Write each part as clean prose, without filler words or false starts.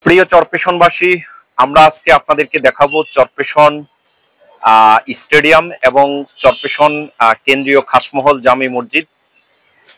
প্রিয় চরপেশনবাসী, আমরা আজকে আপনাদেরকে দেখাবো চরপেশন স্টেডিয়াম এবং চরপেশন কেন্দ্রীয় খাসমহল জামে মসজিদ।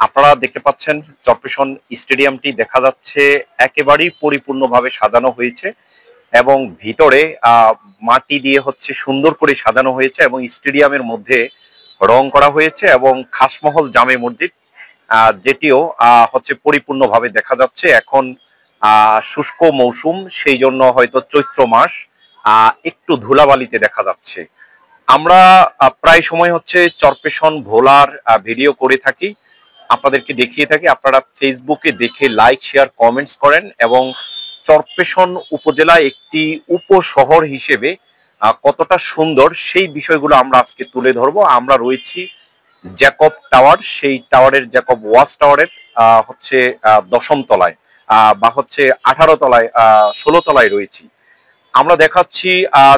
আপনারা দেখতে পাচ্ছেন চরপেশন স্টেডিয়ামটি দেখা যাচ্ছে একেবারেই পরিপূর্ণভাবে সাজানো হয়েছে এবং ভিতরে মাটি দিয়ে হচ্ছে সুন্দর করে সাজানো হয়েছে এবং স্টেডিয়ামের মধ্যে রং করা হয়েছে এবং খাসমহল জামে মসজিদ যেটিও হচ্ছে পরিপূর্ণভাবে দেখা যাচ্ছে। এখন শুষ্ক মৌসুম, সেই জন্য হয়তো চৈত্র মাস একটু ধুলাবালিতে দেখা যাচ্ছে। আমরা প্রায় সময় হচ্ছে চরপেশন ভোলার ভিডিও করে থাকি, আপনাদেরকে দেখিয়ে থাকি। আপনারা ফেসবুকে দেখে লাইক শেয়ার কমেন্টস করেন এবং চরপেশন উপজেলা একটি উপশহর হিসেবে কতটা সুন্দর সেই বিষয়গুলো আমরা আজকে তুলে ধরবো। আমরা রয়েছি জ্যাকব টাওয়ার, সেই টাওয়ারের জ্যাকব ওয়াচ টাওয়ারের হচ্ছে 10ম তলায় বা হচ্ছে 18 তলায় 16 তলায় রয়েছি। আমরা দেখাচ্ছি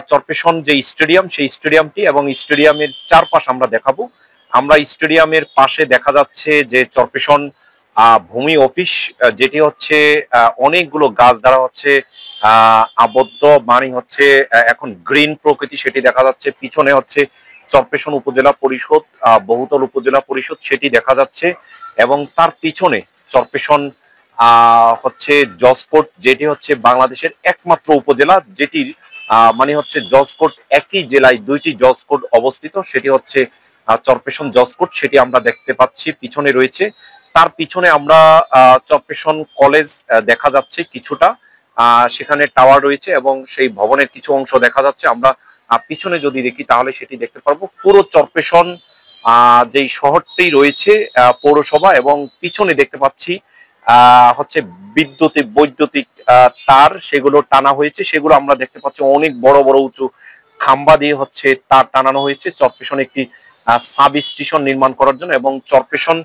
চরপেশন যে স্টেডিয়াম, সেই স্টেডিয়ামটি এবং স্টেডিয়ামের চারপাশ আমরা দেখাবো। আমরা স্টেডিয়ামের পাশে দেখা যাচ্ছে যে চরপেশন ভূমি অফিস, যেটি হচ্ছে অনেকগুলো গাছ দ্বারা হচ্ছে আবদ্ধ, মানে হচ্ছে এখন গ্রিন প্রকৃতি সেটি দেখা যাচ্ছে। পিছনে হচ্ছে চরপেশন উপজেলা পরিষদ, বহুতল উপজেলা পরিষদ সেটি দেখা যাচ্ছে এবং তার পিছনে চরপেশন হচ্ছে জজকোর্ট, যেটি হচ্ছে বাংলাদেশের একমাত্র উপজেলা যেটির মানে হচ্ছে জজকোর্ট একই জেলায় দুইটি জজকোর্ট অবস্থিত, সেটি হচ্ছে চরপেশন জজকোর্ট, সেটি আমরা দেখতে পাচ্ছি পিছনে রয়েছে। তার পিছনে আমরা চরপেশন কলেজ দেখা যাচ্ছে কিছুটা, সেখানে টাওয়ার রয়েছে এবং সেই ভবনের কিছু অংশ দেখা যাচ্ছে। আমরা পিছনে যদি দেখি তাহলে সেটি দেখতে পারবো পুরো চরপেশন যেই শহরটি রয়েছে পৌরসভা, এবং পিছনে দেখতে পাচ্ছি হচ্ছে বৈদ্যুতিক তার, সেগুলো টানা হয়েছে। সেগুলো আমরা দেখতে পাচ্ছি অনেক বড় বড় উঁচু খাম্বা দিয়ে হচ্ছে তার টানানো হয়েছে চরপেশন একটি সাব স্টেশন নির্মাণ করার জন্য। এবং চরপেশন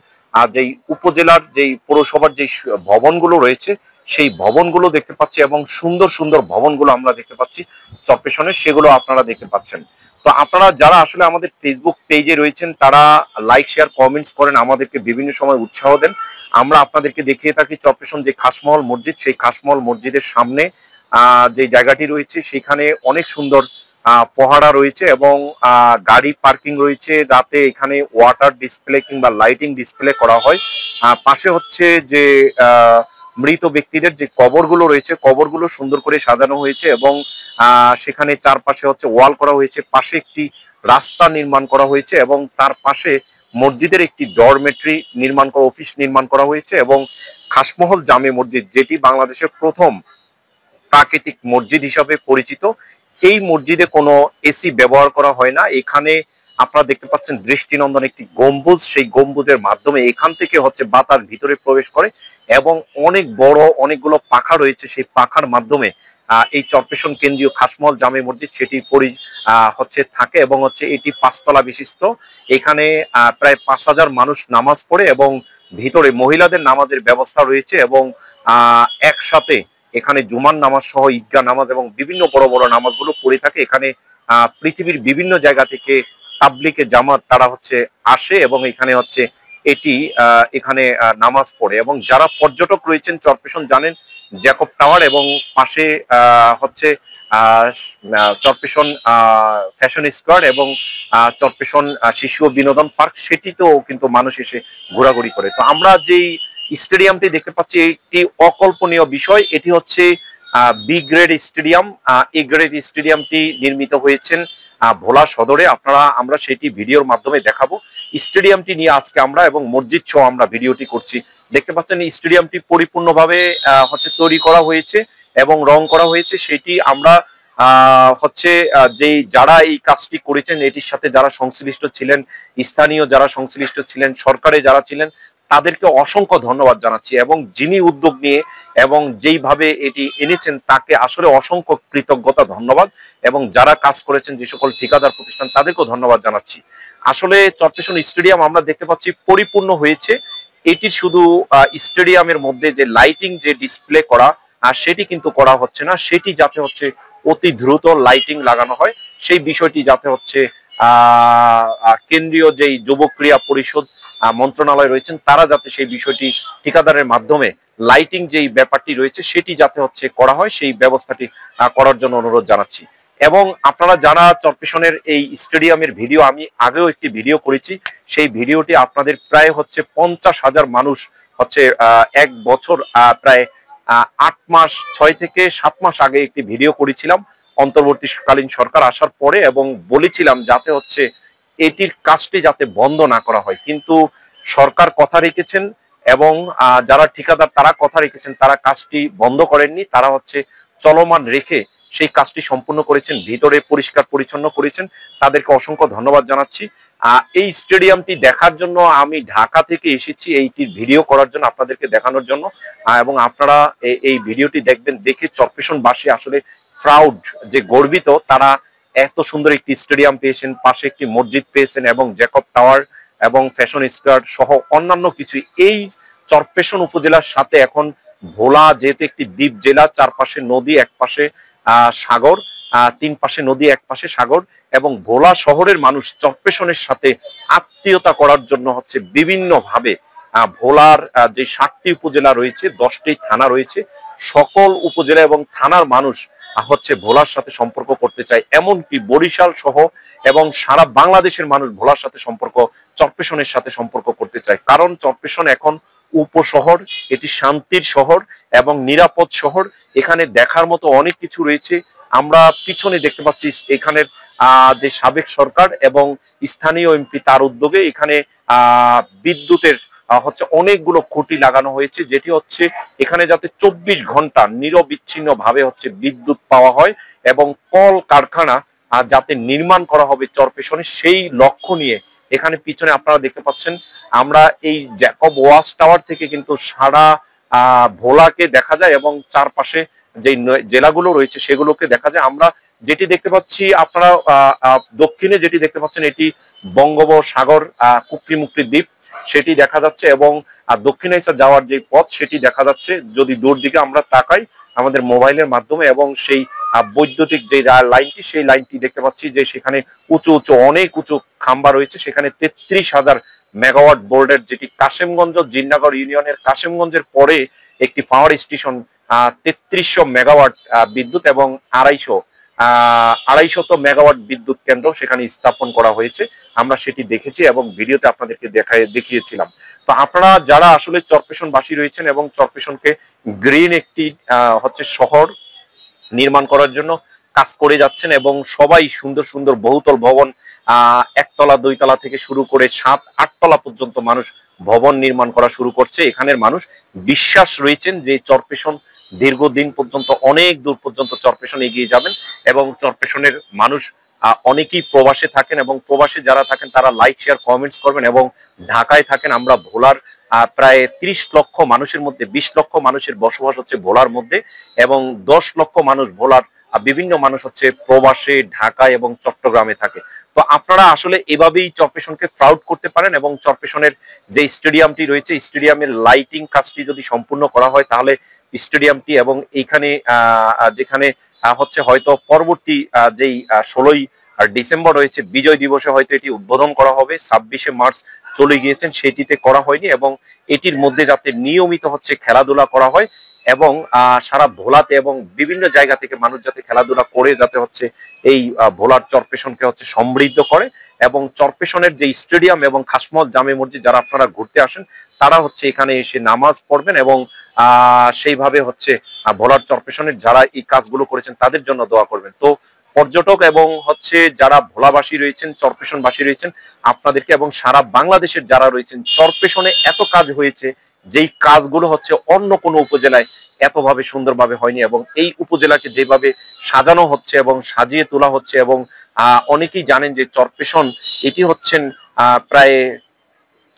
যেই উপজেলার যেই পৌরসভার যেই ভবনগুলো রয়েছে সেই ভবনগুলো দেখতে পাচ্ছি এবং সুন্দর সুন্দর ভবনগুলো আমরা দেখতে পাচ্ছি চরপেশনে, সেগুলো আপনারা দেখতে পাচ্ছেন। তো আপনারা যারা আসলে আমাদের ফেসবুক পেজে রয়েছেন তারা লাইক শেয়ার কমেন্টস করেন, আমাদেরকে বিভিন্ন সময় উৎসাহ দেন। আমরা আপনাদেরকে দেখিয়ে থাকি চরপেশন যে খাসমহল মসজিদ, সেই খাসমহল মসজিদের সামনে যে জায়গাটি রয়েছে সেখানে অনেক সুন্দর পহারা রয়েছে এবং গাড়ি পার্কিং রয়েছে, যাতে এখানে ওয়াটার ডিসপ্লে কিংবা লাইটিং ডিসপ্লে করা হয়। পাশে হচ্ছে যে মৃত ব্যক্তিদের যে কবরগুলো রয়েছে, কবরগুলো সুন্দর করে সাজানো হয়েছে এবং সেখানে চারপাশে হচ্ছে ওয়াল করা হয়েছে। পাশে একটি রাস্তা নির্মাণ করা হয়েছে এবং তার পাশে মসজিদের একটি ডরমেট্রি নির্মাণ করা, অফিস নির্মাণ করা হয়েছে। এবং খাসমহল জামে মসজিদ, যেটি বাংলাদেশের প্রথম প্রাকৃতিক মসজিদ হিসাবে পরিচিত, এই মসজিদে কোনো এসি ব্যবহার করা হয় না। এখানে আপনারা দেখতে পাচ্ছেন দৃষ্টিনন্দন একটি গম্বুজ, সেই গম্বুজের মাধ্যমে এখান থেকে হচ্ছে বাতাস ভিতরে প্রবেশ করে এবং অনেক বড় অনেকগুলো পাখা রয়েছে, সেই পাখার মাধ্যমে এই চরপেশন কেন্দ্রীয় খাসমহল জামে মসজিদ সেটি হচ্ছে থাকে এবং হচ্ছে এটি 5 তলা বিশিষ্ট। এখানে প্রায় 5000 মানুষ নামাজ পড়ে এবং ভিতরে মহিলাদের নামাজের ব্যবস্থা রয়েছে এবং একসাথে এখানে জুমার নামাজ সহ ঈদগাহ নামাজ এবং বিভিন্ন বড় বড় নামাজগুলো পড়ে থাকে। এখানে পৃথিবীর বিভিন্ন জায়গা থেকে তাবলিগে জামাত তারা হচ্ছে আসে এবং এখানে হচ্ছে এটি এখানে নামাজ পড়ে। এবং যারা পর্যটক রয়েছেন চরপেশন জানেন জ্যাকব টাওয়ার এবং পাশে হচ্ছে চরপেশন ফ্যাশন স্কোয়ার এবং চরপেশন শিশু ও বিনোদন পার্ক, সেটিতেও কিন্তু মানুষ এসে ঘোরাঘুরি করে। তো আমরা যেই স্টেডিয়ামটি দেখতে পাচ্ছি এটি অকল্পনীয় বিষয়, এটি হচ্ছে বি গ্রেড স্টেডিয়াম। এই গ্রেড স্টেডিয়ামটি নির্মিত হয়েছেন ভোলা সদরে। আমরা সেটি ভিডিওর মাধ্যমে দেখাবো। স্টেডিয়ামটি নিয়ে আজকে আমরা এবং মসজিদ সহ আমরা ভিডিওটি করছি। দেখতে পাচ্ছেন স্টেডিয়ামটি পরিপূর্ণভাবে হচ্ছে তৈরি করা হয়েছে এবং রং করা হয়েছে। সেটি আমরা হচ্ছে যেই যারা এই কাজটি করেছেন এটির সাথে যারা সংশ্লিষ্ট ছিলেন, স্থানীয় যারা সংশ্লিষ্ট ছিলেন, সরকারে যারা ছিলেন, তাদেরকে অসংখ্য ধন্যবাদ জানাচ্ছি এবং যিনি উদ্যোগ নিয়ে এবং যেইভাবে এটি এনেছেন তাকে আসলে অসংখ্য কৃতজ্ঞতা, ধন্যবাদ। এবং যারা কাজ করেছেন যে সকল ঠিকাদার প্রতিষ্ঠান তাদেরকেও ধন্যবাদ জানাচ্ছি। আসলে চরপেশন স্টেডিয়াম আমরা দেখতে পাচ্ছি পরিপূর্ণ হয়েছে। এটির শুধু স্টেডিয়ামের মধ্যে যে লাইটিং যে ডিসপ্লে করা সেটি কিন্তু করা হচ্ছে না, সেটি যাতে হচ্ছে অতি দ্রুত লাইটিং লাগানো হয় সেই বিষয়টি যাতে হচ্ছে কেন্দ্রীয় যেই যুব ক্রীড়া পরিষদ মন্ত্রণালয় রয়েছেন তারা যাতে সেই বিষয়টি ঠিকাদারের মাধ্যমে লাইটিং যেই ব্যাপারটি রয়েছে সেটি যাতে হচ্ছে করা হয় সেই ব্যবস্থাটি করার জন্য অনুরোধ জানাচ্ছি। এবং আপনারা যারা চরপেশনের এই স্টেডিয়ামের ভিডিও, আমি আগেও একটি ভিডিও করেছি, সেই ভিডিওটি আপনাদের প্রায় হচ্ছে 50,000 মানুষ হচ্ছে 1 বছর প্রায় 8 মাস 6 থেকে 7 মাস আগে একটি ভিডিও করেছিলাম অন্তর্বর্তীকালীন সরকার আসার পরে, এবং বলেছিলাম যাতে হচ্ছে এটির কাজটি যাতে বন্ধ না করা হয়। কিন্তু সরকার কথা রেখেছেন এবং যারা ঠিকাদার তারা কথা রেখেছেন, তারা কাজটি বন্ধ করেননি, তারা হচ্ছে চলমান রেখে সেই কাজটি সম্পূর্ণ করেছেন, ভিতরে পরিষ্কার পরিচ্ছন্ন করেছেন, তাদেরকে অসংখ্য ধন্যবাদ জানাচ্ছি। এই স্টেডিয়ামটি দেখার জন্য আমি ঢাকা থেকে এসেছি, এইটির ভিডিও করার জন্য, আপনাদেরকে দেখানোর জন্য, এবং আপনারা এই ভিডিওটি দেখবেন, দেখে চরপেশনবাসী আসলে প্রাউড, যে গর্বিত, তারা এত সুন্দর একটি স্টেডিয়াম পেয়েছেন, পাশে একটি মসজিদ পেয়েছেন এবং জ্যাকব টাওয়ার এবং ফ্যাশন স্কোয়ার সহ অন্যান্য কিছু। এই চরপেশন উপজেলার সাথে এখন ভোলা যেহেতু একটি দ্বীপ জেলা, চারপাশে নদী, এক পাশে সাগর, 3 পাশে নদী, এক পাশে সাগর, এবং ভোলা শহরের মানুষ চরপেশনের সাথে আত্মীয়তা করার জন্য হচ্ছে বিভিন্ন ভাবে ভোলার যে 7টি উপজেলা রয়েছে, 10টি থানা রয়েছে, সকল উপজেলা এবং থানার মানুষ হচ্ছে ভোলার সাথে সম্পর্ক করতে চায়। এমনকি বরিশাল সহ এবং সারা বাংলাদেশের মানুষ ভোলার সাথে চরপেশনের সাথে সম্পর্ক করতে চায়। কারণ চরপেশন এখন উপশহর, এটি শান্তির শহর এবং নিরাপদ শহর। এখানে দেখার মতো অনেক কিছু রয়েছে। আমরা পিছনে দেখতে পাচ্ছি এখানের যে সাবেক সরকার এবং স্থানীয় এমপি তার উদ্যোগে এখানে বিদ্যুতের হচ্ছে অনেকগুলো খুঁটি লাগানো হয়েছে, যেটি হচ্ছে এখানে যাতে 24 ঘন্টা নিরবিচ্ছিন্ন ভাবে হচ্ছে বিদ্যুৎ পাওয়া হয় এবং কল কারখানা যাতে নির্মাণ করা হবে চরপেশনে, সেই লক্ষ্য নিয়ে এখানে পিছনে আপনারা দেখতে পাচ্ছেন। আমরা এই জ্যাকব ওয়াচ টাওয়ার থেকে কিন্তু সারা ভোলাকে দেখা যায় এবং চারপাশে যে জেলাগুলো রয়েছে সেগুলোকে দেখা যায়। আমরা যেটি দেখতে পাচ্ছি, আপনারা দক্ষিণে যেটি দেখতে পাচ্ছেন, এটি বঙ্গোপসাগর কুকরিমুকরি দ্বীপ, সেটি দেখা যাচ্ছে, এবং দক্ষিণে যাওয়ার যে পথ সেটি দেখা যাচ্ছে যদি দূর দিকে আমরা তাকাই আমাদের মোবাইলের মাধ্যমে। এবং সেই বৈদ্যুতিক যে লাইনটি, সেই লাইনটি দেখতে পাচ্ছি যে সেখানে উঁচু উঁচু অনেক উঁচু খাম্বা রয়েছে, সেখানে 33,000 মেগাওয়াট বোর্ডের, যেটি কাশেমগঞ্জ জিন্নাগর ইউনিয়নের কাশেমগঞ্জের পরে একটি পাওয়ার স্টেশন, 3300 মেগাওয়াট বিদ্যুৎ এবং 250 মেগাওয়াট বিদ্যুৎ কেন্দ্র সেখানে স্থাপন করা হয়েছে। আমরা সেটি দেখেছি এবং ভিডিওতে আপনাদেরকে দেখিয়েছিলাম। তো আপনারা যারা আসলে চরপেশনবাসী রয়েছেন এবং চরপেশনকে গ্রিন একটি হচ্ছে শহর নির্মাণ করার জন্য কাজ করে যাচ্ছেন, এবং সবাই সুন্দর সুন্দর বহুতল ভবন, 1 তলা 2 তলা থেকে শুরু করে 7-8 তলা পর্যন্ত মানুষ ভবন নির্মাণ করা শুরু করছে। এখানের মানুষ বিশ্বাস রয়েছেন যে চরপেশন দীর্ঘদিন পর্যন্ত, অনেক দূর পর্যন্ত চরপেশন এগিয়ে যাবেন। এবং চরপেশনের মানুষ অনেকেই প্রবাসে থাকেন, এবং প্রবাসে যারা থাকেন তারা লাইক, শেয়ার, কমেন্টস করবেন। এবং ঢাকায় থাকেন, আমরা ভোলার প্রায় 30 লক্ষ মানুষের মধ্যে 20 লক্ষ মানুষের বসবাস হচ্ছে ভোলার মধ্যে, এবং 10 লক্ষ মানুষ ভোলার বিভিন্ন মানুষ হচ্ছে প্রবাসে ঢাকায় এবং চট্টগ্রামে থাকে। তো আপনারা আসলে এভাবেই চরপেশনকে প্রাউড করতে পারেন, এবং চরপেশনের যে স্টেডিয়ামটি রয়েছে, স্টেডিয়ামের লাইটিং কাজটি যদি সম্পূর্ণ করা হয় তাহলে স্টেডিয়ামটি এবং এইখানে যেখানে হচ্ছে হয়তো পরবর্তী যেই 16ই ডিসেম্বর রয়েছে বিজয় দিবসে হয়তো এটি উদ্বোধন করা হবে। 26শে মার্চ চলে গিয়েছেন, সেটিতে করা হয়নি, এবং এটির মধ্যে যাতে নিয়মিত হচ্ছে খেলাধুলা করা হয় এবং সারা ভোলাতে এবং বিভিন্ন জায়গা থেকে মানুষ যাতে খেলাধুলা করে যাতে হচ্ছে এই ভোলার চরপেশনকে হচ্ছে সমৃদ্ধ করে। এবং চরপেশনের যে স্টেডিয়াম এবং খাসমত জামে মসজিদ যারা আপনারা ঘুরতে আসেন তারা হচ্ছে এখানে এসে নামাজ পড়বেন, এবং সেইভাবে হচ্ছে ভোলার চরপেশনের যারা এই কাজগুলো করেছেন তাদের জন্য দোয়া করবেন। তো পর্যটক এবং হচ্ছে যারা ভোলাবাসী রয়েছেন, চরপেশনবাসী রয়েছেন, আপনাদেরকে এবং সারা বাংলাদেশের যারা রয়েছেন, চরপেশনে এত কাজ হয়েছে যেই কাজগুলো হচ্ছে অন্য কোনো উপজেলায় এতভাবে সুন্দরভাবে হয়নি। এবং এই উপজেলাকে যেভাবে সাজানো হচ্ছে এবং সাজিয়ে তোলা হচ্ছে, এবং অনেকেই জানেন যে চরপেশন এটি হচ্ছেন প্রায়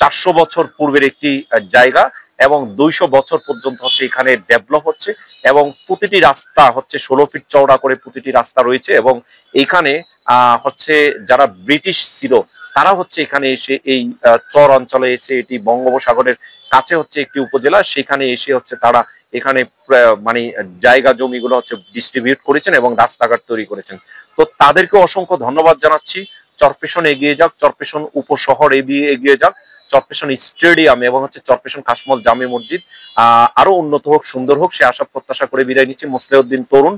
400 বছর পূর্বের একটি জায়গা, এবং 200 বছর পর্যন্ত হচ্ছে এখানে ডেভেলপ হচ্ছে, এবং প্রতিটি রাস্তা হচ্ছে 16 ফিট চওড়া করে প্রতিটি রাস্তা রয়েছে। এবং এইখানে হচ্ছে যারা ব্রিটিশ ছিল তারা হচ্ছে এখানে এসে এই চর অঞ্চলে এসে, এটি বঙ্গোপসাগরের কাছে হচ্ছে একটি উপজেলা, সেখানে এসে হচ্ছে তারা এখানে মানে জায়গা জমিগুলো হচ্ছে ডিস্ট্রিবিউট করেছেন এবং রাস্তাঘাট তৈরি করেছেন। তো তাদেরকে অসংখ্য ধন্যবাদ জানাচ্ছি। চরপেশন এগিয়ে যাক, চরপেশন উপশহর এগিয়ে যাক। চরপেশন স্টেডিয়াম এবং হচ্ছে চরপেশন খাসমহল জামে মসজিদ আরো উন্নত হোক, সুন্দর হোক, সে আশা প্রত্যাশা করে বিদায় নিচ্ছি। মুসলিউদ্দিন তরুণ,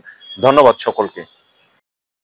ধন্যবাদ সকলকে।